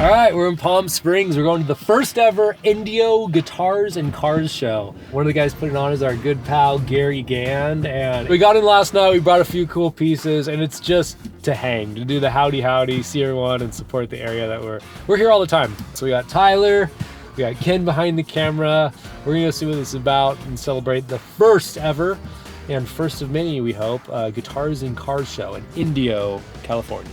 All right, we're in Palm Springs. We're going to the first ever Indio Guitars and Cars show. One of the guys putting on is our good pal, Gary Gand. And we got in last night, we brought a few cool pieces, and it's just to hang, to do the howdy, see everyone, and support the area that we're here all the time. So we got Tyler, we got Ken behind the camera. We're gonna go see what this is about and celebrate the first ever, and first of many, we hope, Guitars and Cars show in Indio, California.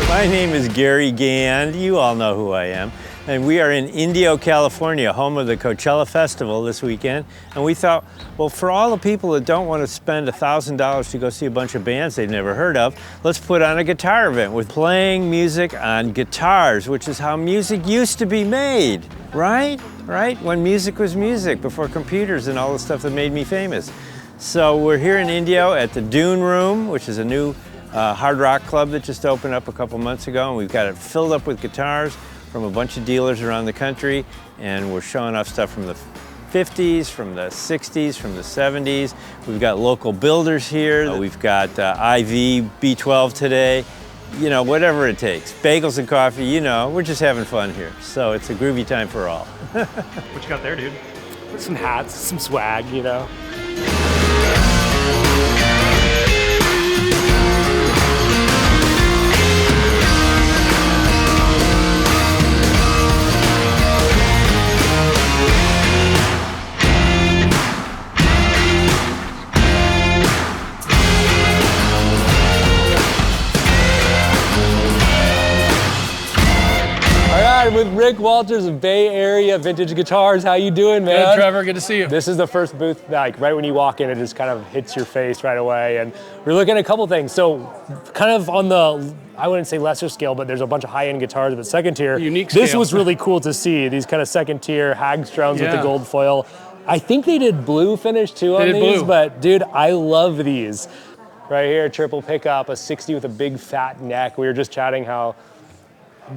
My name is Gary Gand. You all know who I am. And we are in Indio, California, home of the Coachella Festival this weekend. And we thought, well, for all the people that don't want to spend $1,000 to go see a bunch of bands they've never heard of, let's put on a guitar event with playing music on guitars, which is how music used to be made, right? Right? When music was music, before computers and all the stuff that made me famous. So we're here in Indio at the Dune Room, which is a new hard rock club that just opened up a couple months ago, and we've got it filled up with guitars from a bunch of dealers around the country, and we're showing off stuff from the 50s, from the 60s, from the 70s. We've got local builders here. We've got IV B12 today, you know, whatever it takes. Bagels and coffee, you know, we're just having fun here. So it's a groovy time for all. What you got there, dude? Some hats, some swag, you know. With Rick Walters of Bay Area Vintage Guitars. How you doing, man? Good, Trevor, good to see you. This is the first booth, like right when you walk in, it just kind of hits your face right away. And we're looking at a couple things. So kind of on the, I wouldn't say lesser scale, but there's a bunch of high-end guitars, but second tier. Unique scale. This was really cool to see, these kind of second tier Hagströms with the gold foil. I think they did blue finish too on these, but dude, I love these. Right here, triple pickup, a 60 with a big fat neck. We were just chatting how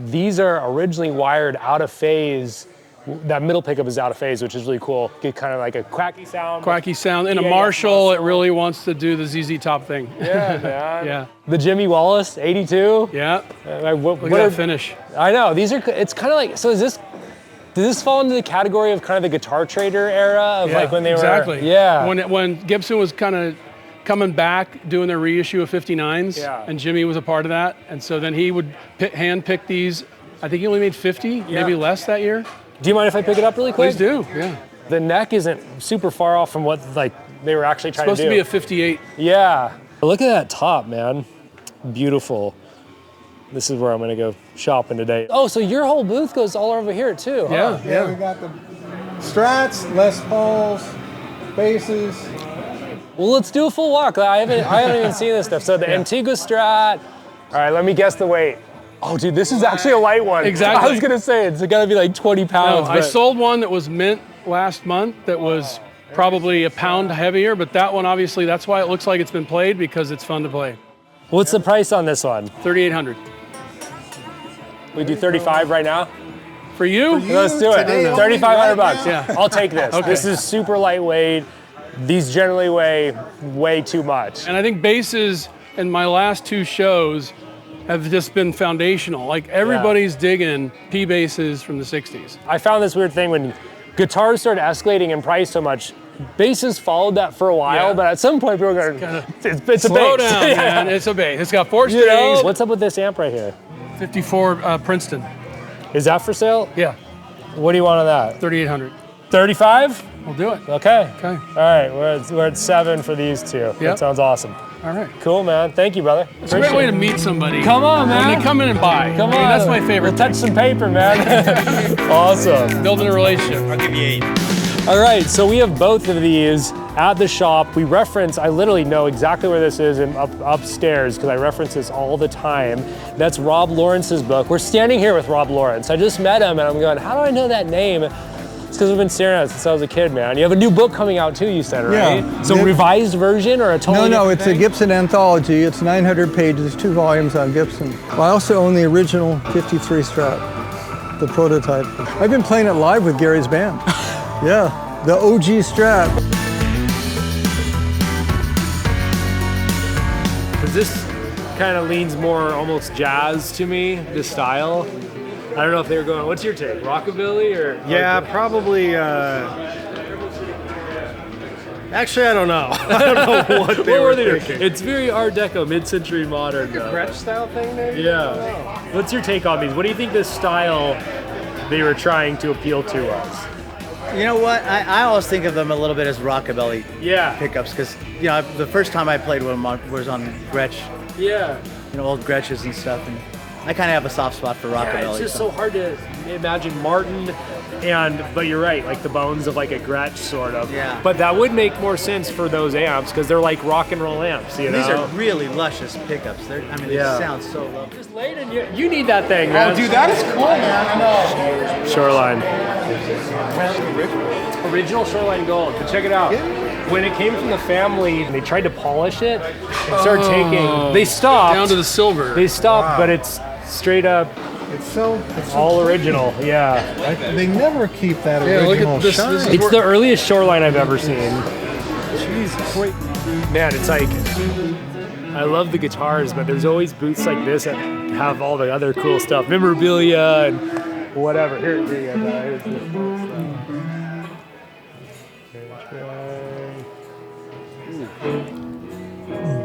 these are originally wired out of phase. That middle pickup is out of phase, which is really cool. Get kind of like a quacky sound. Quacky sound. In a Marshall, it really wants to do the ZZ Top thing. Yeah, man. Yeah. The Jimmy Wallace 82. Yeah. Look at that finish. I know. These are, it's kind of like, so does this fall into the category of kind of the Guitar Trader era of like when they were? Exactly. Yeah. When Gibson was kind of coming back, doing their reissue of 59s, and Jimmy was a part of that. And so then he would hand pick these. I think he only made 50, maybe less that year. Do you mind if I pick it up really quick? Please do, yeah. The neck isn't super far off from what like they were actually trying to do. It's supposed to be a 58. Yeah. Look at that top, man. Beautiful. This is where I'm gonna go shopping today. Oh, so your whole booth goes all over here too, huh? Yeah, we got the Strats, Les Pauls, basses. Well, let's do a full walk. I haven't even seen this stuff. So the Antigua Strat. All right, let me guess the weight. Oh, dude, this is actually a light one. Exactly. I was gonna say it's gotta be like 20 pounds. No, I sold one that was mint last month that was probably a pound heavier, but that one, obviously, that's why it looks like it's been played, because it's fun to play. What's the price on this one? $3,800. We do 35 right now? For you? Let's do it. 3,500 bucks. Yeah. I'll take this. Okay. This is super lightweight. These generally weigh way too much. And I think basses in my last two shows have just been foundational. Like everybody's digging P basses from the 60s. I found this weird thing when guitars started escalating in price so much. Basses followed that for a while, but at some point people were going, it's a slow bass. down, man. It's a bass. It's got 4 strings. You know? What's up with this amp right here? 54 Princeton. Is that for sale? Yeah. What do you want on that? 3,800. 35? We'll do it. Okay. Okay. All right, we're at 7 for these two. Yep. That sounds awesome. All right. Cool, man. Thank you, brother. It's a great way to meet somebody. Come on, man. When they come in and buy. Come on. I mean, that's my favorite. We'll touch some paper, man. Awesome. Building a relationship. I'll give you 8. All right, so we have both of these at the shop. We reference, I literally know exactly where this is upstairs because I reference this all the time. That's Rob Lawrence's book. We're standing here with Rob Lawrence. I just met him and I'm going, how do I know that name? It's because we've been staring at it since I was a kid, man. You have a new book coming out too, you said, right? Yeah. So revised version or a totally No, different it's a thing? Gibson anthology. It's 900 pages, 2 volumes on Gibson. I also own the original 53 Strat, the prototype. I've been playing it live with Gary's band. Yeah, the OG Strat. Because this kind of leans more almost jazz to me, this style. I don't know if they were going, what's your take, rockabilly or? Yeah, probably. Actually, I don't know. I don't know what they were thinking. It's very Art Deco, mid-century modern. Gretsch style thing, maybe? Yeah. What's your take on these? What do you think this style they were trying to appeal to was? You know what? I always think of them a little bit as rockabilly pickups because, you know, the first time I played with them was on Gretsch, Yeah. you know, old Gretches and stuff, and I kind of have a soft spot for rockabilly. Yeah, it's just so hard to imagine Martin but you're right, like the bones of like a Gretsch sort of. Yeah. But that would make more sense for those amps because they're like rock and roll amps, you know? These are really luscious pickups. They sound so lovely. Just Layden, you need that thing, man. Oh, dude, that is cool, man. I know. Shoreline. Original Shoreline Gold, but check it out. When it came from the family, they tried to polish it and started taking. They stopped. Down to the silver. They stopped, but it's straight up It's all original. Yeah. They never keep that Yeah, look original at this. shine. This is It's the earliest Shoreline I've ever seen. Jesus. Man, it's like, I love the guitars, but there's always booths like this that have all the other cool stuff, memorabilia and whatever. Here you go, guys. Here's the cool stuff.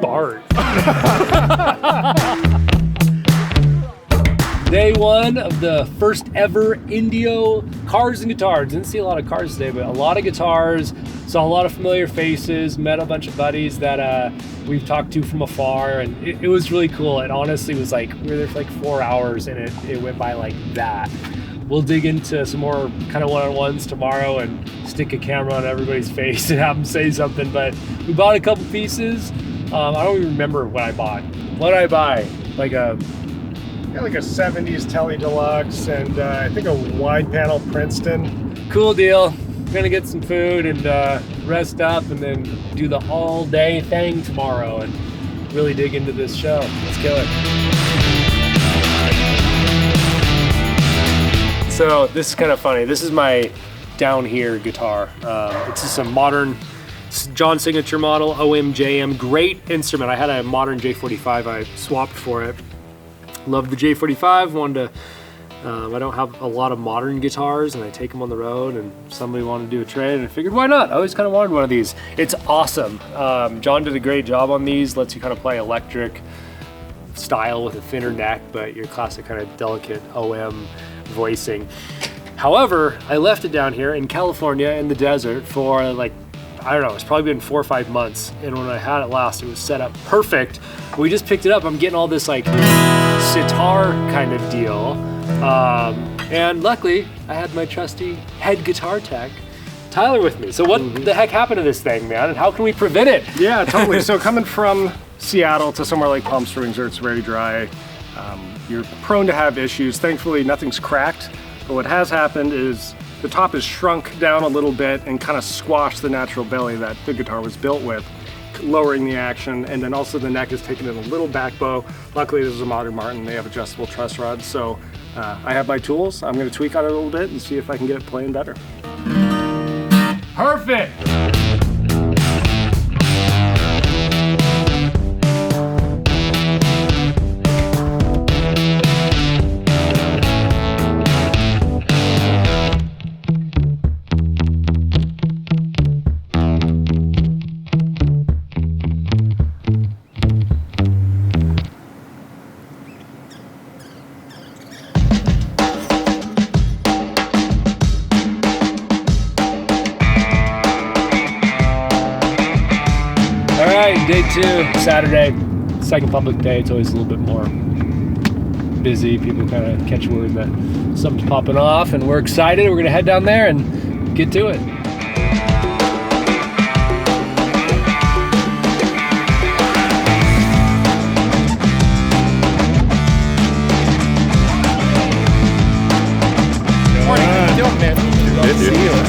Bart. Day one of the first ever Indio Cars and Guitars. Didn't see a lot of cars today, but a lot of guitars. Saw a lot of familiar faces, met a bunch of buddies that we've talked to from afar, and it was really cool. It honestly was like, we were there for like 4 hours and it went by like that. We'll dig into some more kind of one-on-ones tomorrow and stick a camera on everybody's face and have them say something, but we bought a couple pieces. I don't even remember what I bought. What did I buy? Like a 70s Tele Deluxe and I think a wide panel Princeton. Cool deal. Gonna get some food and rest up and then do the all day thing tomorrow and really dig into this show. Let's kill it. So this is kind of funny. This is my down here guitar. It's just a modern John signature model, OMJM, great instrument. I had a modern J45, I swapped for it. Loved the J45, wanted to, I don't have a lot of modern guitars and I take them on the road and somebody wanted to do a trade and I figured why not? I always kind of wanted one of these. It's awesome. John did a great job on these, lets you kind of play electric style with a thinner neck, but your classic kind of delicate OM voicing. However, I left it down here in California in the desert for like, I don't know, it's probably been 4 or 5 months. And when I had it last, it was set up perfect. We just picked it up. I'm getting all this like sitar kind of deal. And luckily, I had my trusty head guitar tech, Tyler, with me. So what the heck happened to this thing, man? And how can we prevent it? Yeah, totally. So coming from Seattle to somewhere like Palm Springs where it's very dry, you're prone to have issues. Thankfully, nothing's cracked. But what has happened is the top has shrunk down a little bit and kind of squashed the natural belly that the guitar was built with, lowering the action, and then also the neck is taking in a little back bow. Luckily, this is a modern Martin. They have adjustable truss rods, so I have my tools. I'm going to tweak on it a little bit and see if I can get it playing better. Perfect. Day two, Saturday, second public day. It's always a little bit more busy. People kind of catch word that something's popping off, and we're excited. We're gonna head down there and get to it. Morning. How you doing, man? Good to see you.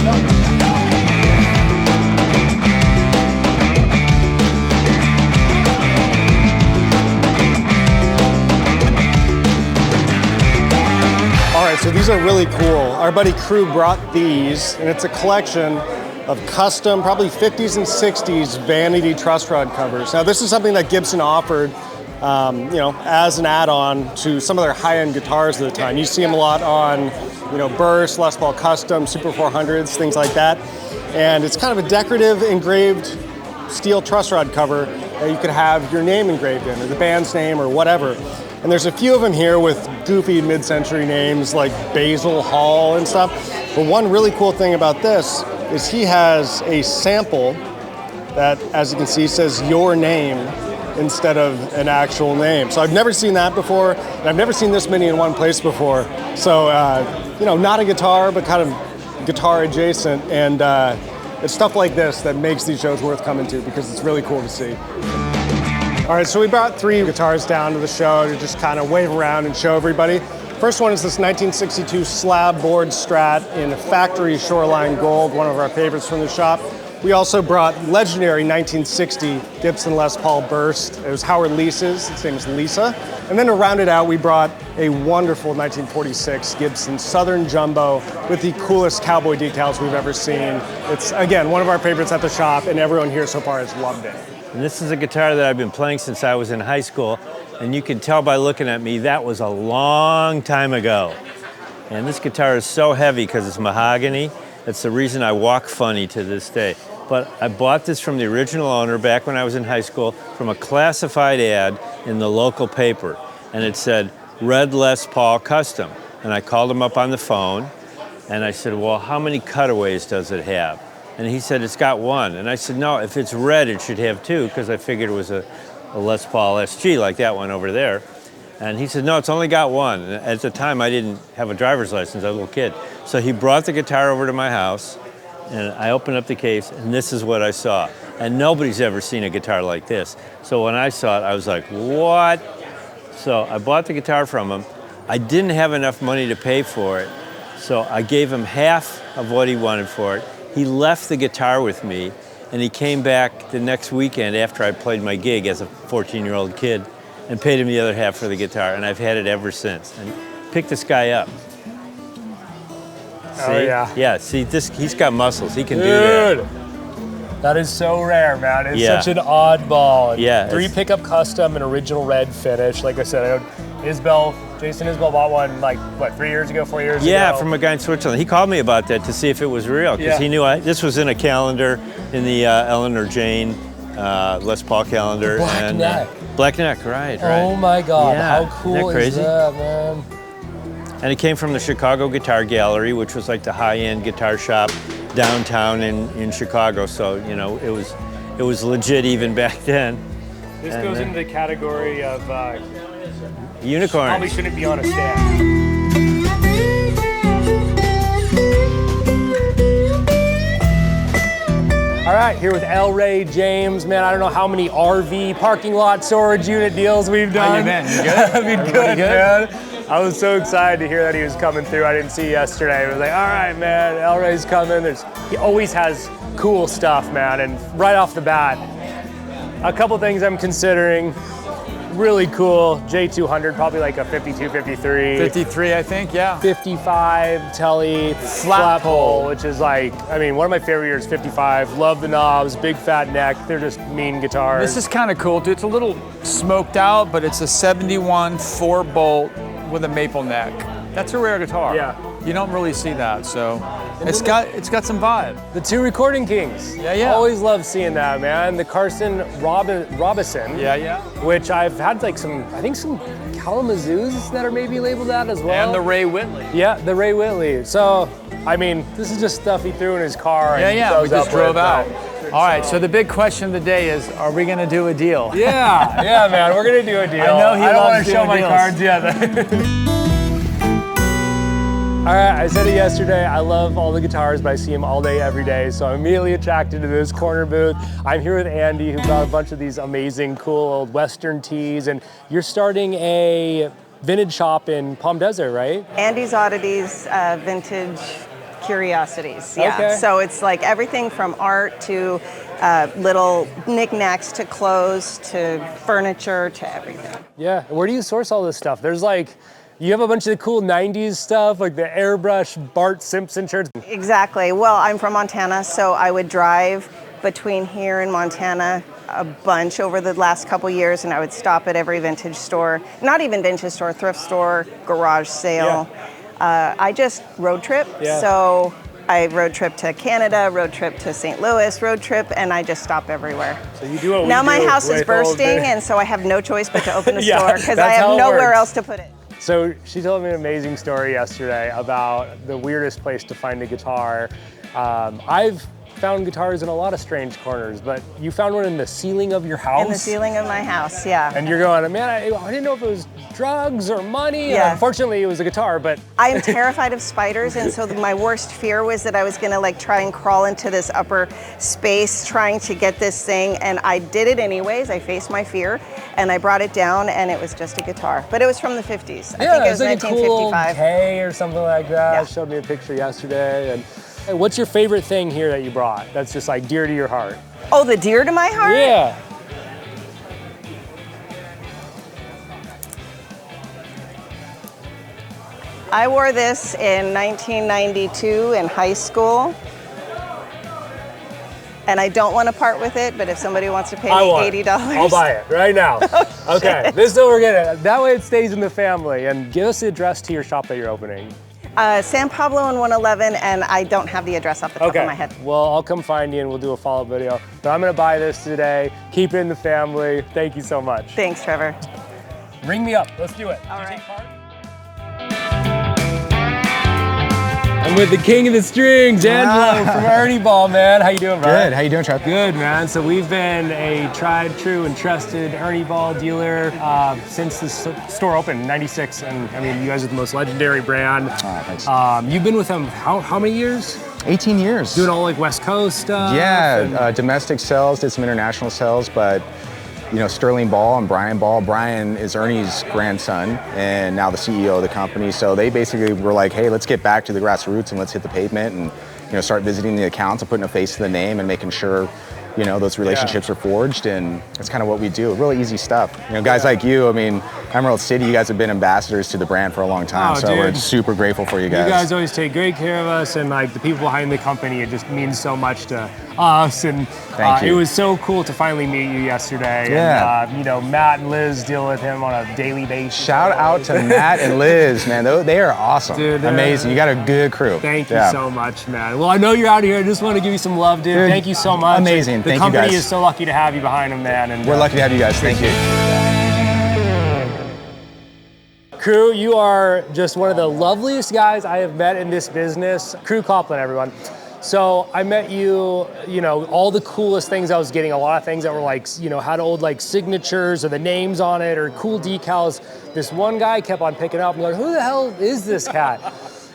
these are really cool. Our buddy Crew brought these, and it's a collection of custom, probably 50s and 60s vanity truss rod covers. Now, this is something that Gibson offered, as an add-on to some of their high-end guitars at the time. You see them a lot on, Burst, Les Paul Custom, Super 400s, things like that. And it's kind of a decorative engraved steel truss rod cover that you could have your name engraved in, or the band's name, or whatever. And there's a few of them here with goofy mid-century names like Basil Hall and stuff. But one really cool thing about this is he has a sample that, as you can see, says your name instead of an actual name. So I've never seen that before, and I've never seen this many in one place before. So, not a guitar, but kind of guitar adjacent. And it's stuff like this that makes these shows worth coming to, because it's really cool to see. All right, so we brought 3 guitars down to the show to just kind of wave around and show everybody. First one is this 1962 slab board Strat in factory shoreline gold, one of our favorites from the shop. We also brought legendary 1960 Gibson Les Paul Burst. It was Howard Leese's, his name is Lisa. And then to round it out, we brought a wonderful 1946 Gibson Southern Jumbo with the coolest cowboy decals we've ever seen. It's, again, one of our favorites at the shop, and everyone here so far has loved it. And this is a guitar that I've been playing since I was in high school, and you can tell by looking at me that was a long time ago. And this guitar is so heavy because it's mahogany. That's the reason I walk funny to this day. But I bought this from the original owner back when I was in high school from a classified ad in the local paper. And it said, Red Les Paul Custom. And I called him up on the phone, and I said, well, how many cutaways does it have? And he said, it's got 1. And I said, no, if it's red, it should have 2, because I figured it was a Les Paul SG, like that one over there. And he said, no, it's only got 1. And at the time, I didn't have a driver's license, I was a little kid. So he brought the guitar over to my house, and I opened up the case, and this is what I saw. And nobody's ever seen a guitar like this. So when I saw it, I was like, what? So I bought the guitar from him. I didn't have enough money to pay for it, so I gave him half of what he wanted for it. He left the guitar with me, and he came back the next weekend after I played my gig as a 14-year-old kid and paid him the other half for the guitar, and I've had it ever since. And pick this guy up. See? Oh, yeah. Yeah, see, he's got muscles. He can do that. That is so rare, man. It's Yeah. such an oddball. Yeah, 3 pickup custom, an original red finish. Like I said, Jason Isbell bought one 3 years ago, 4 years ago? Yeah, from a guy in Switzerland. He called me about that to see if it was real, because he knew this was in a calendar in the Eleanor Jane Les Paul calendar. Black neck. Black neck, right. Oh my God, Yeah. how cool Isn't that crazy? is that, man? And it came from the Chicago Guitar Gallery, which was like the high-end guitar shop downtown in Chicago. So, it was legit even back then. This goes into the category of unicorns. probably shouldn't be on a stand. All right, here with L. Ray James. Man, I don't know how many RV parking lot storage unit deals we've done. How you been? You good? I've been good, man. I was so excited to hear that he was coming through. I didn't see yesterday. I was like, all right, man, L. Ray's coming. He always has cool stuff, man. And right off the bat, a couple things I'm considering. Really cool J200, probably like a 52, 53. 53, I think, yeah. 55 Telly flat pole, which is one of my favorite years, 55. Love the knobs, big fat neck. They're just mean guitars. This is kind of cool, too. It's a little smoked out, but it's a 71 4-bolt with a maple neck. That's a rare guitar. Yeah. You don't really see that, so it's got some vibe. The 2 Recording Kings. Yeah. Always love seeing that, man. The Carson Robison. Yeah. Which I've had some Kalamazoos that are maybe labeled that as well. And the Ray Whitley. Yeah, the Ray Whitley. So, this is just stuff he threw in his car. Yeah, we just drove out. All right, so the big question of the day is, are we going to do a deal? Yeah, man, we're going to do a deal. I know he don't want loves to show doing my deals. cards yet. All right, I said it yesterday, I love all the guitars, but I see them all day, every day, so I'm immediately attracted to this corner booth. I'm here with Andy, who brought a bunch of these amazing, cool old Western tees, and you're starting a vintage shop in Palm Desert, right? Andy's Oddities, vintage curiosities. Yeah. Okay. So it's like everything from art to little knickknacks to clothes to furniture to everything. Yeah, where do you source all this stuff? There's You have a bunch of the cool 90s stuff, like the airbrush Bart Simpson shirts. Exactly. Well, I'm from Montana, so I would drive between here and Montana a bunch over the last couple years, and I would stop at every vintage store, not even vintage store, thrift store, garage sale. I just road trip. So I road trip to Canada, road trip to St. Louis, road trip, and I just stop everywhere. So you do what we now do my house is with bursting, and so I have no choice but to open the Yeah, store because I that's how have it nowhere works. else to put it. So she told me an amazing story yesterday about the weirdest place to find a guitar. I've found guitars in a lot of strange corners, but you found one in the ceiling of your house? In the ceiling of my house, yeah. And you're going, man, I didn't know if it was drugs or money. Yeah. And unfortunately, it was a guitar, but... I am terrified of spiders, and so my worst fear was that I was gonna like try and crawl into this upper space trying to get this thing, and I did it anyways. I faced my fear, and I brought it down, and it was just a guitar. But it was from the 50s. I think it was like 1955. a cool K or something like that. Yeah. Showed me a picture yesterday. And hey, what's your favorite thing here that you brought that's just like dear to your heart? Oh, the deer to my heart? Yeah. I wore this in 1992 in high school. And I don't want to part with it, but if somebody wants to pay me $80. I'll buy it right now. Okay, this is what we're getting. That way it stays in the family. And give us the address to your shop that you're opening. San Pablo and 111, and I don't have the address off the top of my head. Well, I'll come find you and we'll do a follow-up video. But I'm gonna buy this today. Keep it in the family. Thank you so much. Thanks, Trevor. Ring me up. Let's do it. All right. I'm with the king of the strings, Angelo from Ernie Ball, man. How you doing, bro? Good. How you doing, Trev? Good, man. So we've been a tried, true, and trusted Ernie Ball dealer since the store opened in '96, and I mean, you guys are the most legendary brand. Thanks. You've been with them how many years? 18 years. Doing all like West Coast stuff. Yeah, domestic sales, did some international sales, but you know, Sterling Ball and Brian Ball. Brian is Ernie's grandson and now the CEO of the company. So they basically were like, hey, let's get back to the grassroots and let's hit the pavement and, you know, start visiting the accounts and putting a face to the name and making sure, you know, those relationships are forged, and that's kind of what we do. Really easy stuff. You know, guys like you, I mean, Emerald City, you guys have been ambassadors to the brand for a long time, so we're super grateful for you guys. You guys always take great care of us, and like the people behind the company, it just means so much to us, and it was so cool to finally meet you yesterday. Yeah. And, you know, Matt and Liz deal with him on a daily basis. Shout out to Matt and Liz, man. They are awesome. Dude, amazing. You got a good crew. Thank you so much, man. Well, I know you're out here. I just want to give you some love, dude. Thank you so much. Amazing. The Thank you, company guys. is so lucky to have you behind them, man. And we're lucky to have you guys. Thank you. Crew, you are just one of the loveliest guys I have met in this business. Crew Copland, everyone. So I met you, you know, all the coolest things I was getting, a lot of things that were like, you know, had old like signatures or the names on it or cool decals. This one guy kept on picking up and like, who the hell is this cat?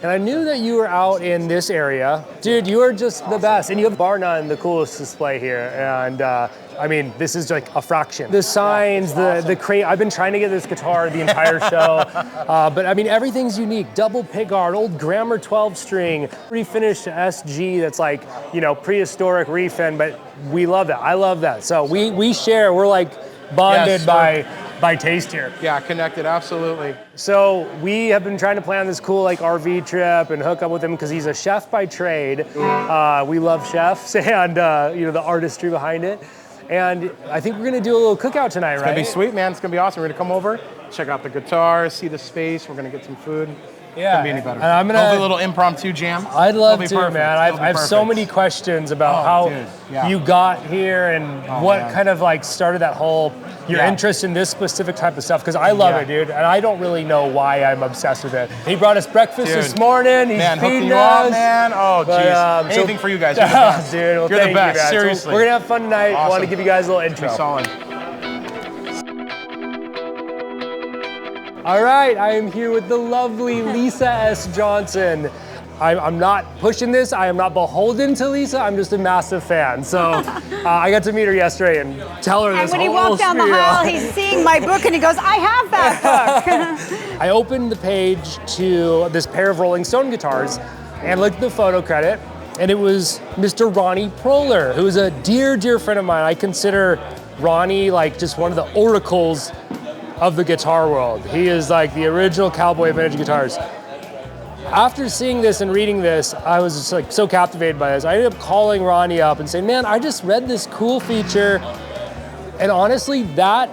And I knew that you were out in this area. Dude, you are just the best. And you have bar none the coolest display here. And I mean, this is like a fraction. The signs, the crate. I've been trying to get this guitar the entire show. But I mean, everything's unique. Double pickguard, old Grammar 12 string, refinished SG that's like, you know, prehistoric refin, but we love that. I love that. So we share, we're like bonded by taste here. Yeah, connected, absolutely. So we have been trying to plan this cool like RV trip and hook up with him because he's a chef by trade. We love chefs and you know, the artistry behind it. And I think we're gonna do a little cookout tonight, right? It's gonna be sweet, man. It's gonna be awesome. We're gonna come over, check out the guitar, see the space. We're gonna get some food. Yeah, couldn't be any better. And I'm gonna hopefully a little impromptu jam. I'd love to, perfect. man. I have so many questions about how you got here and what kind of like started that whole your interest in this specific type of stuff, because I love it, dude, and I don't really know why I'm obsessed with it. He brought us breakfast this morning. He's feeding us, man. Oh, jeez. Anything for you guys. You're the best. Dude, well, you're the best. You, Seriously. So we're gonna have fun tonight. I want to give you guys a little intro. Solid. All right, I am here with the lovely Lisa S. Johnson. I'm not pushing this. I am not beholden to Lisa. I'm just a massive fan. So I got to meet her yesterday and tell her this whole And when he walked down the aisle, he's seeing my book and he goes, I have that book. I opened the page to this pair of Rolling Stone guitars and looked at the photo credit, and it was Mr. Ronnie Proler, who is a dear, dear friend of mine. I consider Ronnie like just one of the oracles of the guitar world. He is like the original cowboy vintage guitars. After seeing this and reading this, I was just like so captivated by this. I ended up calling Ronnie up and saying, man, I just read this cool feature. And honestly, that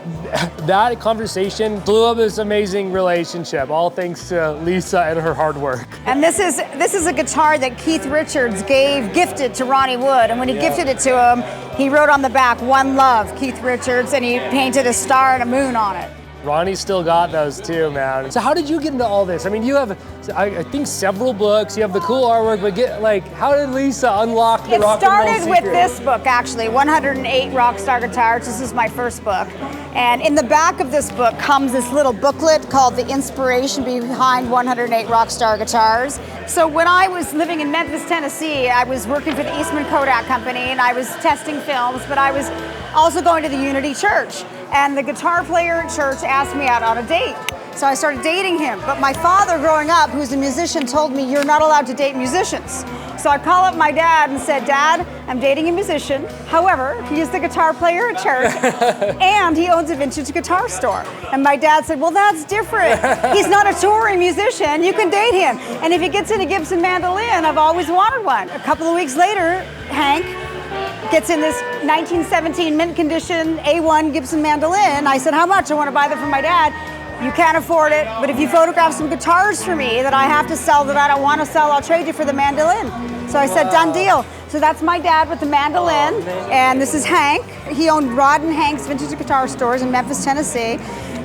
conversation blew up this amazing relationship, all thanks to Lisa and her hard work. And this is a guitar that Keith Richards gifted to Ronnie Wood. And when he gifted it to him, he wrote on the back, "One Love, Keith Richards," and he painted a star and a moon on it. Ronnie still got those too, man. So how did you get into all this? I mean, you have, I think, several books. You have the cool artwork, but how did Lisa unlock the rock and roll secret? It started with this book, actually, 108 Rockstar Guitars. This is my first book. And in the back of this book comes this little booklet called The Inspiration Behind 108 Rockstar Guitars. So when I was living in Memphis, Tennessee, I was working for the Eastman Kodak Company, and I was testing films, but I was also going to the Unity Church. And the guitar player at church asked me out on a date. So I started dating him. But my father, growing up, who's a musician, told me you're not allowed to date musicians. So I called up my dad and said, Dad, I'm dating a musician. However, he is the guitar player at church and he owns a vintage guitar store. And my dad said, well, that's different. He's not a touring musician. You can date him. And if he gets into Gibson mandolin, I've always wanted one. A couple of weeks later, Hank gets in this 1917 mint condition A1 Gibson mandolin. I said, how much? I want to buy that for my dad. You can't afford it, but if you photograph some guitars for me that I have to sell that I don't want to sell, I'll trade you for the mandolin. So I said, done deal. So that's my dad with the mandolin, and this is Hank. He owned Rod and Hank's vintage guitar stores in Memphis, Tennessee.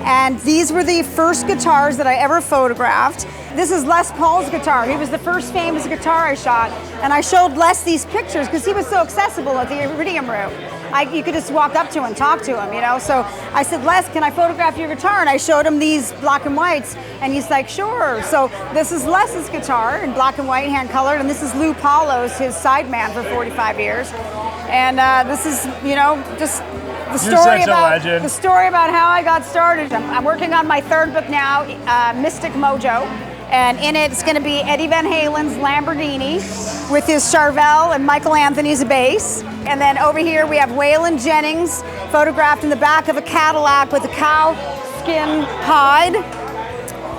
And these were the first guitars that I ever photographed. This is Les Paul's guitar. He was the first famous guitar I shot. And I showed Les these pictures because he was so accessible at the Iridium Room. You could just walk up to him and talk to him, you know? So I said, Les, can I photograph your guitar? And I showed him these black and whites. And he's like, sure. So this is Les's guitar in black and white, hand colored. And this is Lou Paulo's, his sideman for 45 years. And this is, you know, just the story about how I got started. I'm working on my third book now, Mystic Mojo. And in it, it's going to be Eddie Van Halen's Lamborghini with his Charvel and Michael Anthony's bass. And then over here, we have Waylon Jennings photographed in the back of a Cadillac with a cow skin hide.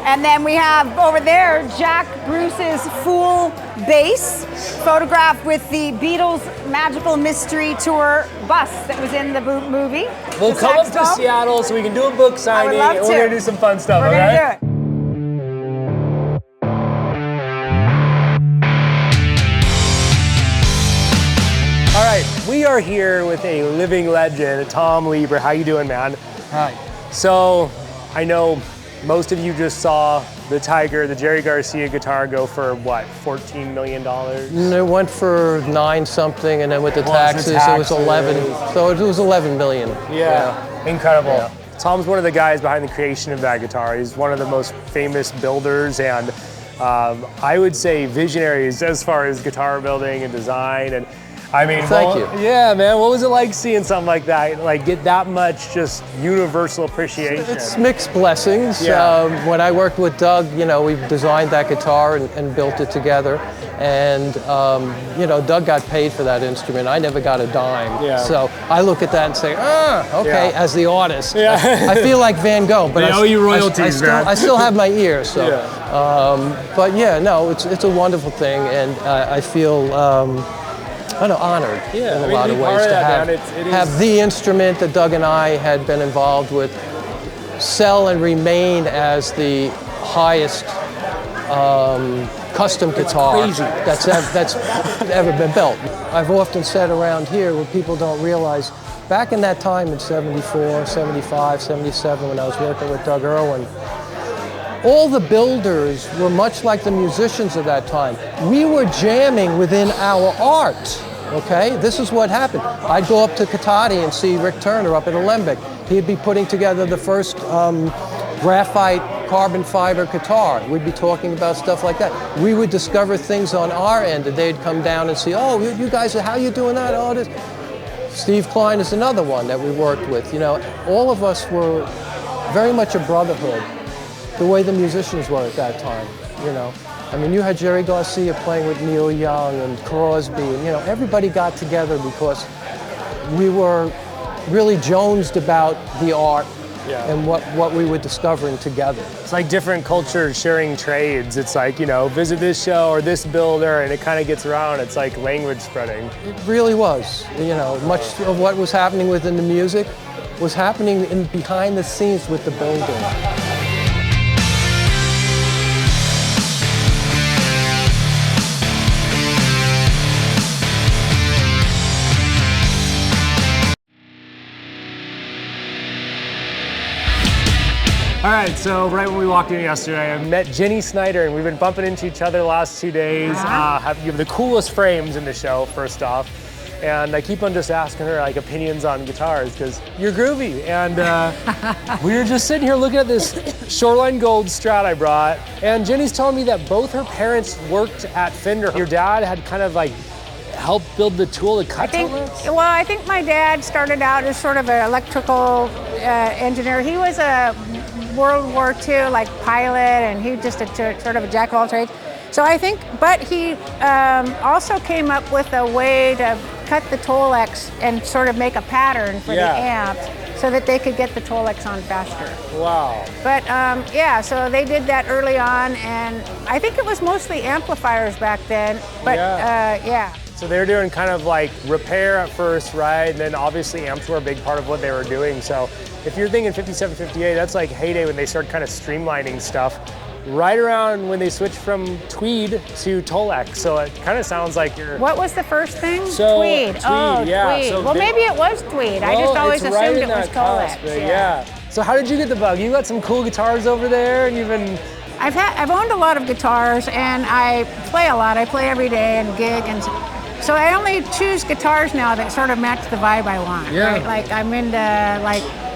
And then we have over there, Jack Bruce's Fool bass, photographed with the Beatles Magical Mystery Tour bus that was in the movie. We'll come up to Seattle so we can do a book signing, and we're going to do some fun stuff, We're going to do it. All right, we are here with a living legend, Tom Lieber. How you doing, man? Hi. So, I know most of you just saw the Tiger, the Jerry Garcia guitar go for what, $14 million? It went for 9 something, and then with the taxes, it was 11. So it was 11 million. Yeah. Incredible. Yeah. Tom's one of the guys behind the creation of that guitar. He's one of the most famous builders and I would say visionaries as far as guitar building and design. And I mean, thank you. Yeah, man. What was it like seeing something like that? Like get that much just universal appreciation? It's mixed blessings. Yeah. When I worked with Doug, you know, we designed that guitar and built it together. And you know, Doug got paid for that instrument. I never got a dime. Yeah. So I look at that and say, okay, Yeah. as the artist. Yeah. I feel like Van Gogh, but they owe you royalties, man. I still have my ear. So, yeah. But yeah, no, it's a wonderful thing, and I feel. I know, honored in a lot of ways to have the instrument that Doug and I had been involved with sell and remain as the highest custom guitar that's ever been built. I've often said around here what people don't realize, back in that time in 74, 75, 77, when I was working with Doug Irwin, all the builders were much like the musicians of that time. We were jamming within our art, okay? This is what happened. I'd go up to Katati and see Rick Turner up in Alembic. He'd be putting together the first graphite carbon fiber guitar. We'd be talking about stuff like that. We would discover things on our end and they'd come down and see, oh, you guys, how you doing that? Oh, this. Steve Klein is another one that we worked with. You know, all of us were very much a brotherhood, the way the musicians were at that time, you know. I mean, you had Jerry Garcia playing with Neil Young and Crosby, and, you know, everybody got together because we were really jonesed about the art and what we were discovering together. It's like different cultures sharing trades. It's like, you know, visit this show or this builder, and it kind of gets around. It's like language spreading. It really was. You know, much of what was happening within the music was happening in behind the scenes with the building. All right, so right when we walked in yesterday, I met Jenny Snyder, and we've been bumping into each other the last 2 days. You have the coolest frames in the show, first off. And I keep on just asking her like opinions on guitars because you're groovy. And we were just sitting here looking at this Shoreline Gold Strat I brought. And Jenny's telling me that both her parents worked at Fender. Your dad had kind of like helped build the tool to cut toolets? Well, I think my dad started out as sort of an electrical engineer. He was a World War II like pilot, and he just sort of a jack of all trades. So I think, but he also came up with a way to cut the Tolex and sort of make a pattern for the amps so that they could get the Tolex on faster. Wow. But yeah, so they did that early on, and I think it was mostly amplifiers back then, but yeah. So they were doing kind of like repair at first, right? And then obviously amps were a big part of what they were doing. So if you're thinking 57, 58, that's like heyday when they started kind of streamlining stuff. Right around when they switched from Tweed to Tolex. So it kind of sounds like you're... What was the first thing? So, Tweed. Oh, yeah. Tweed. So well, maybe it was Tweed. I just always assumed it was Tolex. Yeah. So how did you get the bug? You got some cool guitars over there, and you've been... I've owned a lot of guitars, and I play a lot. I play every day and gig, and so I only choose guitars now that sort of match the vibe I want. Yeah. Right? Like I'm into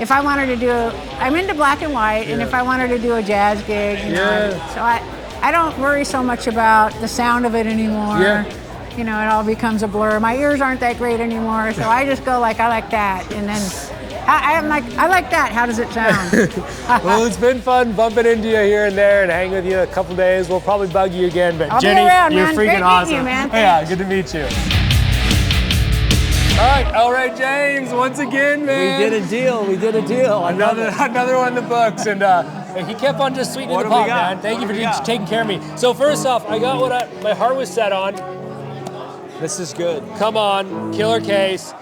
if I wanted to do, I'm into black and white, and if I wanted to do a jazz gig, you know, so I don't worry so much about the sound of it anymore. You know, it all becomes a blur. My ears aren't that great anymore, so I just go like, I like that, and then I'm like, I like that. How does it sound? Well, it's been fun bumping into you here and there and hanging with you a couple days. We'll probably bug you again, but I'll Jenny, be around, you're man. freaking Great awesome. meeting you, man. Yeah, good to meet you. All right, James, once again, man. We did a deal. We did a deal. Another one in the books, and he kept on just sweetening the pot, man. Thank you for taking care of me. So first off, I got what my heart was set on. This is good. Come on, killer case.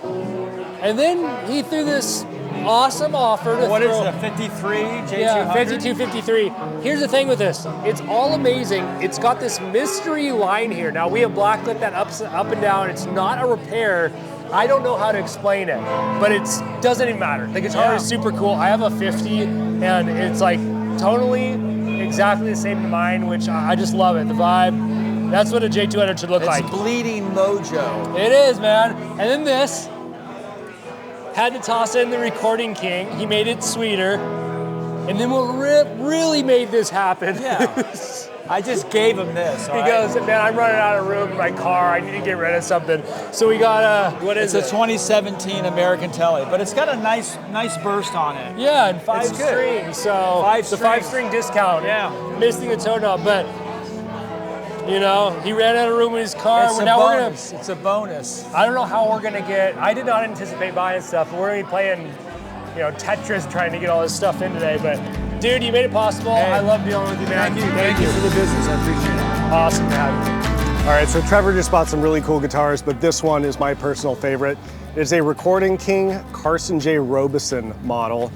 And then he threw this awesome offer to What is it, a 53 J200? Yeah, 5253. Here's the thing with this. It's all amazing. It's got this mystery line here. Now, we have blacklit that up and down. It's not a repair. I don't know how to explain it, but it doesn't even matter. The guitar is super cool. I have a 50, and it's like totally exactly the same to mine, which I just love it. The vibe. That's what a J200 should look like. It's bleeding mojo. It is, man. And then this. Had to toss in the Recording King. He made it sweeter. And then what really made this happen. Yeah. I just gave him this. He goes, man, I'm running out of room in my car. I need to get rid of something. So we got what is it? It's a 2017 American Telly, but it's got a nice burst on it. Yeah, and 5 strings. So the 5-string discount. Yeah. Missing the toe knob, but you know, he ran out of room in his car. It's a bonus. I don't know how we're gonna get. I did not anticipate buying stuff, but we're gonna be playing, you know, Tetris, trying to get all this stuff in today. But dude, you made it possible. Hey, I love dealing with you, man. Thank you for the business. I appreciate it. Awesome to have you. All right, so Trevor just bought some really cool guitars, but this one is my personal favorite. It's a Recording King Carson J. Robeson model.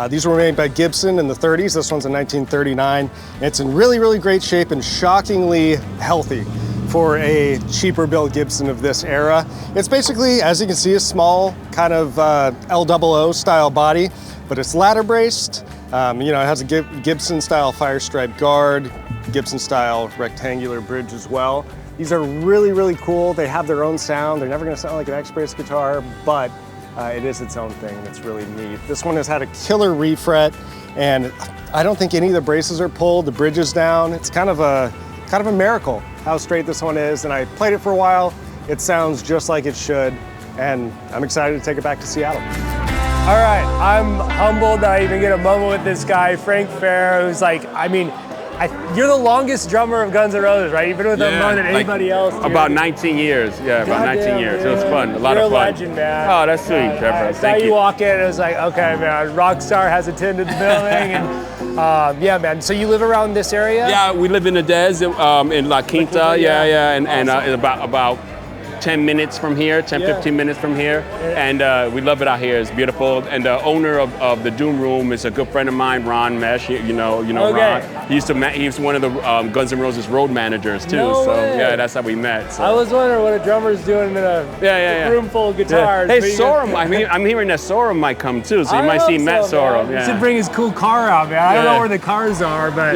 These were made by Gibson in the 30s. This one's in 1939. It's in really, really great shape and shockingly healthy for a cheaper built Gibson of this era. It's basically, as you can see, a small kind of LOO style body, but it's ladder braced. You know, it has a Gibson style fire stripe guard, Gibson style rectangular bridge as well. These are really, really cool. They have their own sound. They're never gonna sound like an X-Brace guitar, but it is its own thing that's really neat. This one has had a killer refret, and I don't think any of the braces are pulled, the bridge is down. It's kind of a miracle how straight this one is, and I played it for a while. It sounds just like it should, and I'm excited to take it back to Seattle. All right, I'm humbled that I even get a moment with this guy, Frank Fair, who's like, I mean, You're the longest drummer of Guns N' Roses, right? You've been with them more than anybody else. Dude. About 19 years. Yeah, about 19 years. It was fun. A lot of fun. You're a legend, man. Oh, that's sweet, Trevor. I saw you walk in and it was like, okay, man, Rockstar has attended the building. And yeah, man. So you live around this area? Yeah, we live in the Des in La Quinta. Yeah. And about 10 minutes from here, 15 minutes from here. And we love it out here. It's beautiful. And the owner of the Doom Room is a good friend of mine, Ron Mesh. You know Ron. He's one of the Guns N' Roses road managers too. Yeah, that's how we met. So. I was wondering what a drummer's doing in a room full of guitars. Yeah. Hey, Sorum, I'm hearing that Sorum might come too, so you might see Matt Sorum. Yeah. He should bring his cool car out, man. I don't know where the cars are, but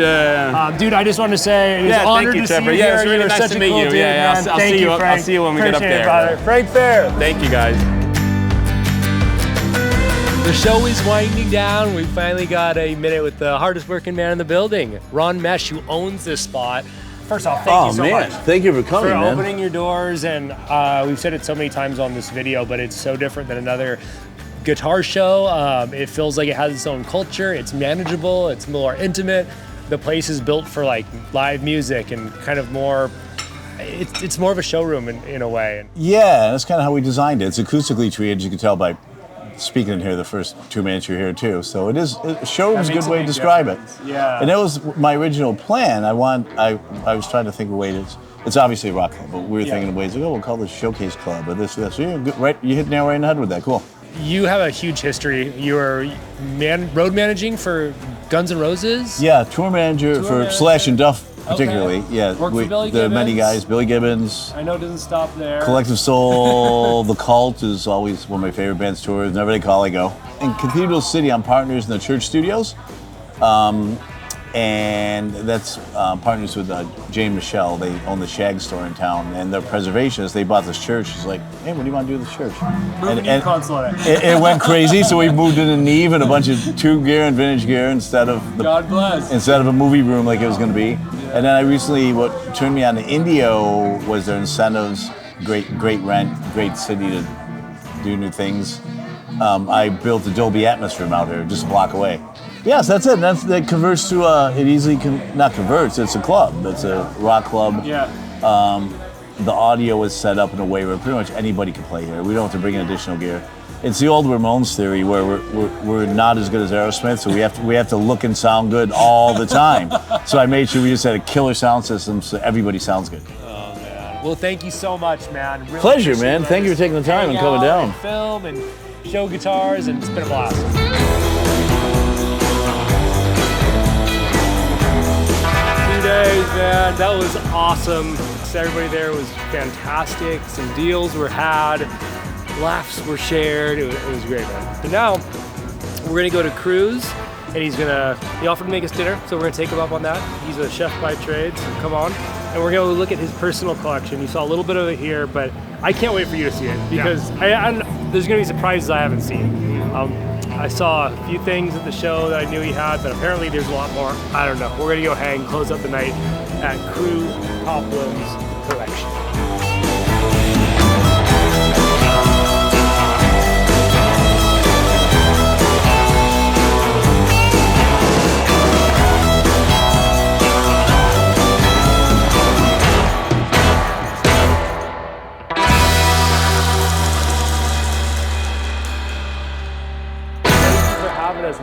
dude, I just want to say it is an honor to see you here. It's really nice to meet you. I'll see you when we get up there. Brother. Frank Fair. Thank you, guys. The show is winding down. We finally got a minute with the hardest working man in the building, Ron Mesh, who owns this spot. First off, thank you so much. Thank you for coming, for opening your doors. And we've said it so many times on this video, but it's so different than another guitar show. It feels like it has its own culture. It's manageable. It's more intimate. The place is built for like live music and kind of more. It's more of a showroom in a way. Yeah, that's kind of how we designed it. It's acoustically treated, you can tell by speaking in here the first 2 minutes you're here too. So showroom's a good way to describe it. Yeah. And that was my original plan. I was trying to think of ways. It's obviously a rock club, but we were thinking of ways we'll call this Showcase Club or this. So you hit nail right in the head with that. Cool. You have a huge history. You were road managing for Guns N' Roses? Yeah, tour manager for Slash and Duff. Particularly, yeah. Worked for Billy there are Gibbons. many guys. Billy Gibbons. I know it doesn't stop there. Collective Soul, The Cult is always one of my favorite bands tours. Whenever they call, I go. In Cathedral City, I'm partners in the church studios. And that's partners with Jay and Michelle. They own the Shag store in town. And they're preservationists. They bought this church. She's like, hey, what do you want to do with this church? It went crazy, so we moved in a Neve and a bunch of tube gear and vintage gear instead of a movie room like it was going to be. And then I recently, what turned me on to Indio was their incentives, great rent, great city to do new things. I built a Dolby Atmos room out here, just a block away. Yes, that's it. That converts to it easily not converts. It's a club. It's a rock club. Yeah. The audio is set up in a way where pretty much anybody can play here. We don't have to bring in additional gear. It's the old Ramones theory where we're not as good as Aerosmith, so we have to look and sound good all the time. So I made sure we just had a killer sound system so everybody sounds good. Oh man. Well, thank you so much, man. Really Pleasure, man. Thank you for taking the time and coming down. And film and show guitars, and it's been a blast. 2 days, man. That was awesome. Everybody there was fantastic. Some deals were had. Laughs were shared. It was great, man. So now we're gonna go to Cruz, and he offered to make us dinner, so we're gonna take him up on that. He's a chef by trade, so come on. And we're gonna look at his personal collection. You saw a little bit of it here, but I can't wait for you to see it because there's gonna be surprises I haven't seen. I saw a few things at the show that I knew he had, but apparently there's a lot more. I don't know. We're gonna go hang, close up the night at Crew Copland's collection.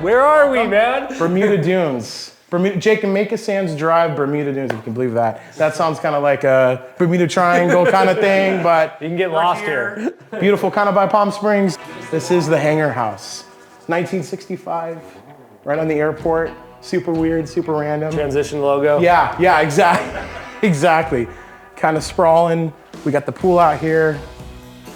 Where are we, man? Bermuda Dunes. Jamaica Sands Drive, Bermuda Dunes, if you can believe that. That sounds kind of like a Bermuda Triangle kind of thing, but you can get lost here. Beautiful, kind of by Palm Springs. This is the Hangar House. 1965, right on the airport. Super weird, super random. Transition logo. Yeah, exactly. Kind of sprawling. We got the pool out here.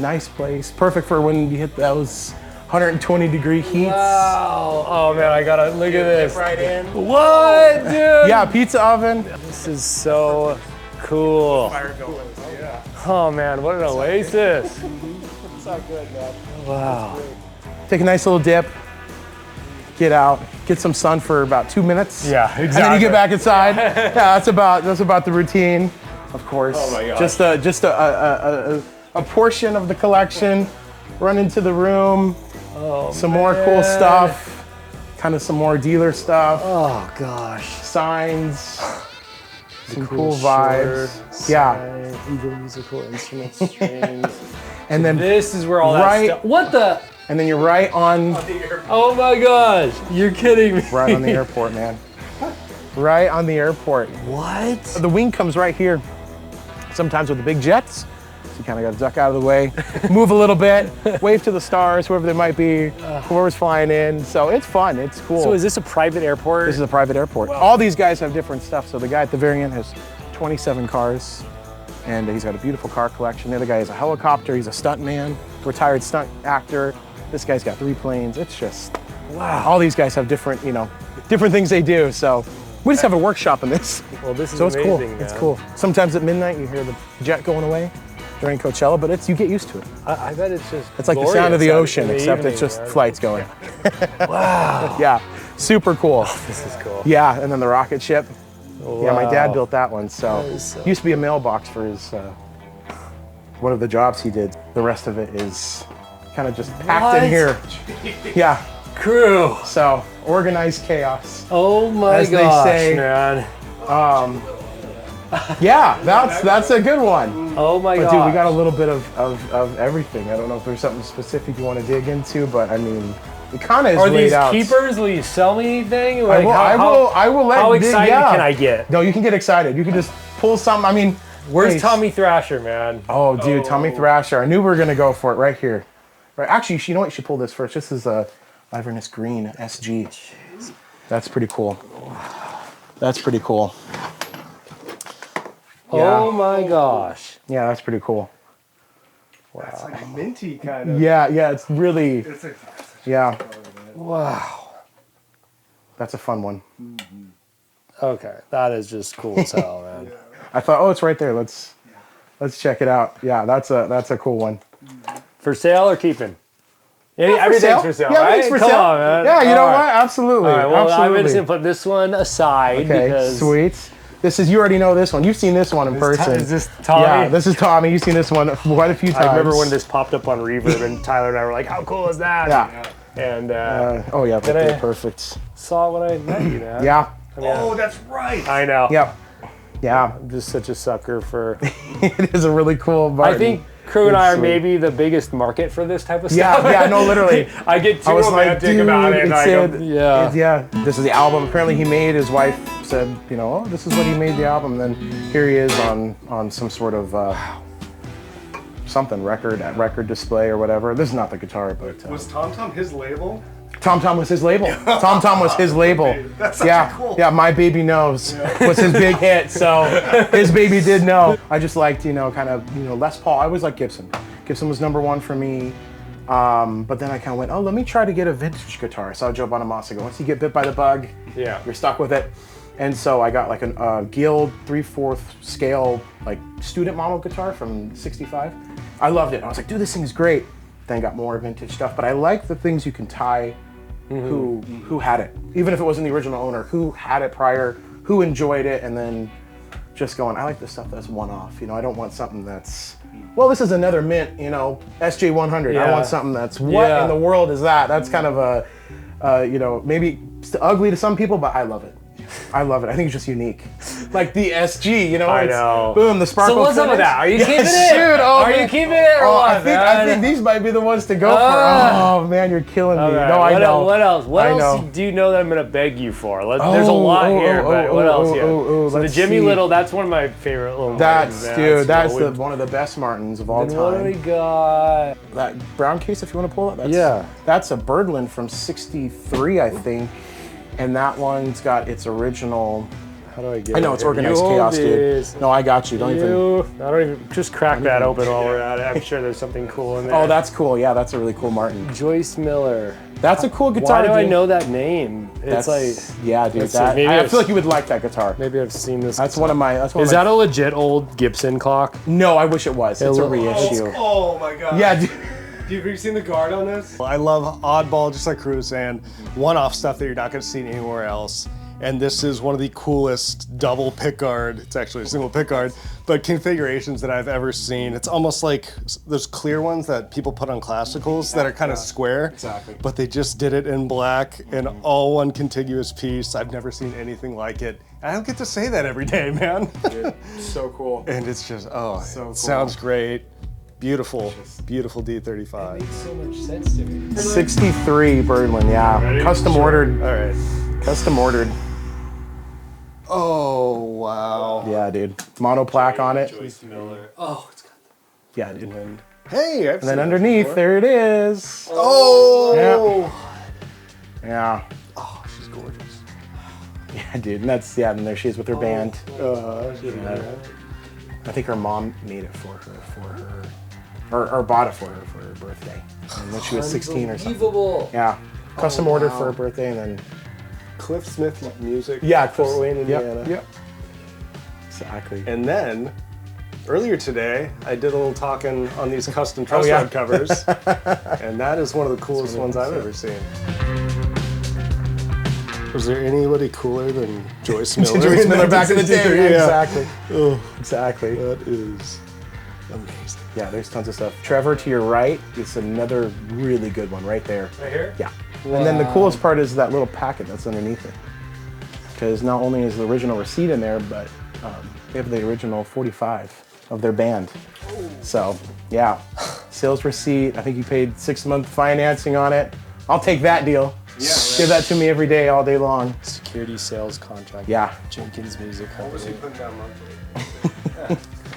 Nice place. Perfect for when you hit those 120-degree heats. Wow. Oh man, I gotta look at this. Right in. What, dude? Yeah, pizza oven. This is so cool. Oh man, what an oasis. It's all good, man. Wow. Take a nice little dip. Get out. Get some sun for about 2 minutes. Yeah, exactly. And then you get back inside. Yeah, that's about the routine. Of course. Oh my gosh. Just a portion of the collection. Run into the room. Oh, some more cool stuff. kind of some more dealer stuff. Oh gosh. Signs. Some cool vibes. Eagle musical instruments, strings. And then this is where all that stuff. What the? And then you're right on. Oh my gosh! You're kidding me. Right on the airport, man. Right on the airport. What? The wing comes right here. Sometimes with the big jets, so you kind of got to duck out of the way, move a little bit, wave to the stars, whoever they might be, whoever's flying in. So it's fun. It's cool. So is this a private airport? This is a private airport. All these guys have different stuff. So the guy at the very end has 27 cars, and he's got a beautiful car collection. The other guy has a helicopter. He's a stunt man, retired stunt actor. This guy's got 3 planes. It's just, wow. All these guys have different, different things they do. So we just have a workshop in this. Well, this is so it's amazing, cool. man. It's cool. Sometimes at midnight you hear the jet going away during Coachella, but you get used to it. I bet it's just It's like the sound of the ocean, except it's just flights going. Wow. Yeah, super cool. Oh, this is cool. Yeah, and then the rocket ship. Wow. Yeah, my dad built that one. So so used to be a mailbox for his one of the jobs he did. The rest of it is kind of just packed in here. Yeah. Crew. So organized chaos. Oh my as gosh, they say. man. Yeah, that's a good one. Oh my But god. dude, we got a little bit of everything. I don't know if there's something specific you want to dig into, but I mean, it kind of is Are laid these out. keepers? Will you sell me anything? I will let How you excited can I get? No, you can get excited. You can just pull something. I mean, Where's Tommy Thrasher, man? Oh, dude, Tommy Thrasher. I knew we were gonna go for it right here. Right. Actually, you know what? You should pull this first. This is a Iverness Green SG. Jeez. That's pretty cool. That's pretty cool. Oh my gosh. Yeah, that's pretty cool. Wow. That's like minty kind of. Yeah, it's really. Yeah. Wow. That's a fun one. Okay, that is just cool as hell, man. I thought, oh, it's right there. Let's check it out. Yeah, that's a cool one. For sale or keeping? Yeah, Everything's for sale, Yeah, right? everything's for Come sale. on, man. Yeah, you know All right. what? Absolutely. All right, well, Absolutely. I'm just gonna put this one aside Okay, because sweet. This is, you already know this one. You've seen this one in person. Is this Tommy? Yeah, this is Tommy. You've seen this one quite a few times. I remember when this popped up on Reverb and Tyler and I were like, how cool is that? Yeah. And oh yeah, then they're I perfect. saw when I met you, man. Yeah. Oh, that's right. I know. Yep. Yeah. I'm just such a sucker for. It is a really cool Martin. I think Crew and I are maybe the biggest market for this type of stuff. Yeah, no, literally. I get too I was like, romantic dude, about it. And I go, yeah. This is the album. Apparently, he made. His wife said, oh, this is what he made the album. And then here he is on some sort of something record display or whatever. This is not the guitar, but was TomTom his label? TomTom was his label. TomTom was his label. That's such cool. Yeah, My Baby Knows was his big hit. So his baby did know. I just liked, kind of, Les Paul. I always liked Gibson. Gibson was #1 for me. But then I kind of went, let me try to get a vintage guitar. I saw Joe Bonamassa go, once you get bit by the bug, you're stuck with it. And so I got like a Guild 3/4 scale, like student model guitar from '65. I loved it. I was like, dude, this thing is great. Then I got more vintage stuff. But I like the things you can tie who had it. Even if it wasn't the original owner, who had it prior, who enjoyed it, and then just going, I like the stuff that's one-off. I don't want something that's, well, this is another mint, SJ100. I want something that's, what in the world is that? That's kind of a, maybe ugly to some people, but I love it. I love it. I think it's just unique. Like the SG, I know. Boom, the sparkle. So what's up with that? Are you keeping it? Dude, Are you keeping it or what, I think these might be the ones to go for. Oh man, you're killing me. Okay. No, I know. What else? What I else know. do you know that I'm gonna beg you for? There's a lot here, but what else? So the let's Jimmy see. Little, that's one of my favorite little That's Martins, that's one of the best Martins of all then time. what do we got? That brown case, if you want to pull it. That's a Birdland from '63, I think, and that one's got its original. How do I get it? I know it's organized chaos, dude. No, I got you. I don't even just crack that open while we're at it. I'm sure there's something cool in there. Oh, that's cool. Yeah, that's a really cool Martin. Joyce Miller. That's a cool guitar. Why do I dude. know that name? It's yeah, dude. I feel like you would like that guitar. Maybe I've seen this. That's one of my. Is that a legit old Gibson clock? No, I wish it was. It's a reissue. Oh my god. Yeah, dude. Have you seen the guard on this? I love oddball, just like Crew was saying, one-off stuff that you're not going to see anywhere else. And this is one of the coolest double pickguard, it's actually a single pickguard, but configurations that I've ever seen. It's almost like those clear ones that people put on classicals that are kind of square. Exactly. But they just did it in black in all one contiguous piece. I've never seen anything like it. I don't get to say that every day, man. Dude, so cool. And it's just, oh, So cool. sounds great. Beautiful, beautiful D35. It makes so much sense to me. 63 Birdland, yeah. Ready? Custom Sure. ordered. All right. Custom ordered. Oh, wow. Yeah, dude. Monoplaque on it. Joyce Miller. Oh, it's got Yeah, dude. And hey, I've And seen then that underneath, before. there it is. Oh! Yeah. Oh, she's gorgeous. Yeah, dude. And that's, yeah, and there she is with her band. Yeah. I think her mom made it for her, or bought it for her birthday. And when she was 16 or something. Unbelievable. Yeah. Custom ordered for wow. her birthday and then. Cliff Smith Music. Yeah, Fort Wayne, Indiana. Yep. Exactly. And then, earlier today, I did a little talking on these custom truss yeah. rod covers, and that is one of the coolest ones I've ever seen. Was there anybody cooler than Joyce Miller? Joyce Miller back in the day. Yeah. Exactly. Oh, Exactly. that is amazing. Yeah, there's tons of stuff. Trevor, to your right, is another really good one right there. Right here? Yeah. And then the coolest part is that little packet that's underneath it. Because not only is the original receipt in there, but they have the original 45 of their band. So, yeah. Sales receipt. I think you paid 6-month financing on it. I'll take that deal. Yeah, right. Give that to me every day, all day long. Security sales contract. Yeah. Jenkins Music Company.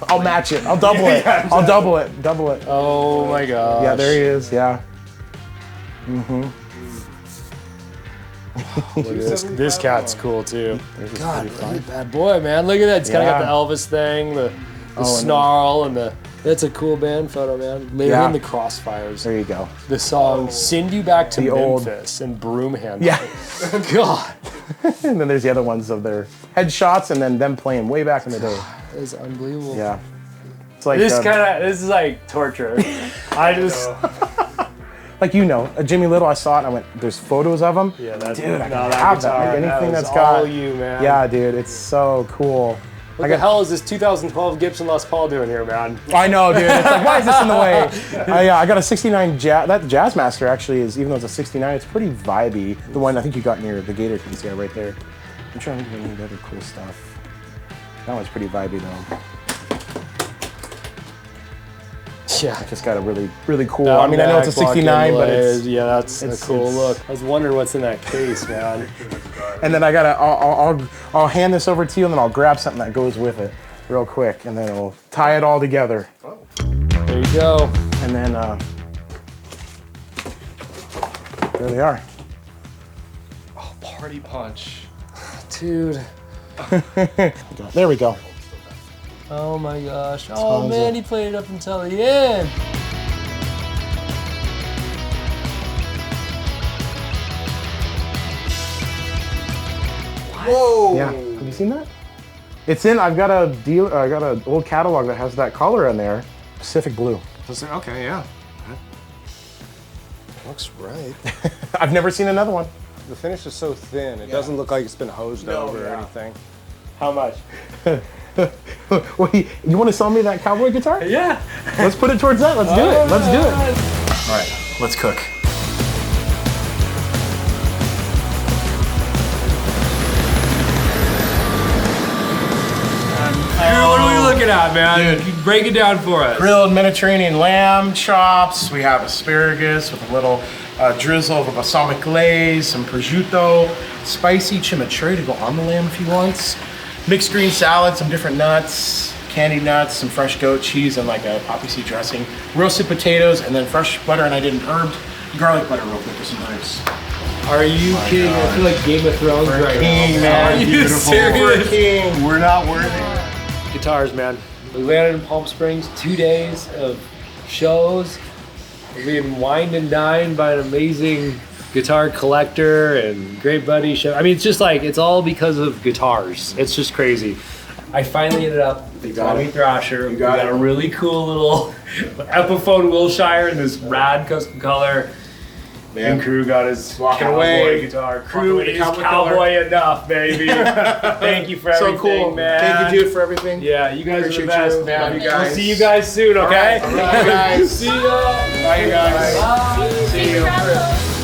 I'll match it. I'll double it. I'll double it. Double it. Oh my gosh. Yeah, there he is. Yeah. Mm-hmm. Look at this cat's cool too. There's this God, pretty look fun. at that boy, man. Look at that. It's kind of got Yeah. the Elvis thing, the Oh, and snarl, and the. That's a cool band photo, man. Later Yeah. in the Crossfires. There you go. The song "Send You Back to The old- Memphis" and Broomhandle. Yeah. God, And then there's the other ones of their headshots and then them playing way back in the day. that is unbelievable. Yeah. It's like This is like torture. I just. like Jimmy Little. I saw it. and I went, "There's photos of him." Yeah, that's dude. I no, gotta that have guitar, that. Like, anything that that's was got all you, man. Yeah, dude. It's so cool. What the hell is this 2012 Gibson Les Paul doing here, man? I know, dude. It's like, why is this in the way? I got a 69 Jazz. That Jazzmaster actually is, even though it's a 69, it's pretty vibey. The one I think you got near the Gator piece there, right there. I'm trying to think of any other cool stuff. That one's pretty vibey though. Yeah. It just got a really, really cool. I mean, I know it's a 69, but it's yeah, that's a cool it's- look. I was wondering what's in that case, man. And then I'll hand this over to you, and then I'll grab something that goes with it, real quick, and then we'll tie it all together. There you go. And then there they are. Oh, party punch, dude. There we go. Oh my gosh. Oh Tons man, of- he played it up until the end. Whoa! Yeah. Have you seen that? It's in. I've got a deal. I got an old catalog that has that color in there. Pacific blue. Okay, yeah. Looks right. I've never seen another one. The finish is so thin, it doesn't look like it's been hosed over or anything. How much? Wait, you want to sell me that cowboy guitar? Yeah. Let's put it towards that. Let's do it. Let's do it. All right, let's cook. What are we looking at, man? Dude. Break it down for us. Grilled Mediterranean lamb chops. We have asparagus with a little drizzle of a balsamic glaze, some prosciutto, spicy chimichurri to go on the lamb if you want. Mixed green salad, some different nuts, candied nuts, some fresh goat cheese, and like a poppy seed dressing. Roasted potatoes, and then fresh butter, and I did an herb garlic butter real quick with some herbs. Are you kidding? I feel like Game of Thrones right king, now. man. Are you Beautiful. serious? We're king. We're not worthy. Guitars, man. We landed in Palm Springs, 2 days of shows. We're being wined and dined by an amazing guitar collector and great buddy show. I mean, it's just like, it's all because of guitars. It's just crazy. I finally ended up with the Tommy Thrasher. We got a really cool little Epiphone Wilshire in this rad custom color. And Crew got his Walking cowboy away. guitar. Walking Crew away with is the cowboy cowboy enough, baby. Thank you for So everything, cool. man. Thank you, dude, for everything. Yeah, you guys Appreciate are the best, you. man. Love you guys. We'll see you guys soon, okay? All right, guys. See ya. Bye, guys. Bye. See you.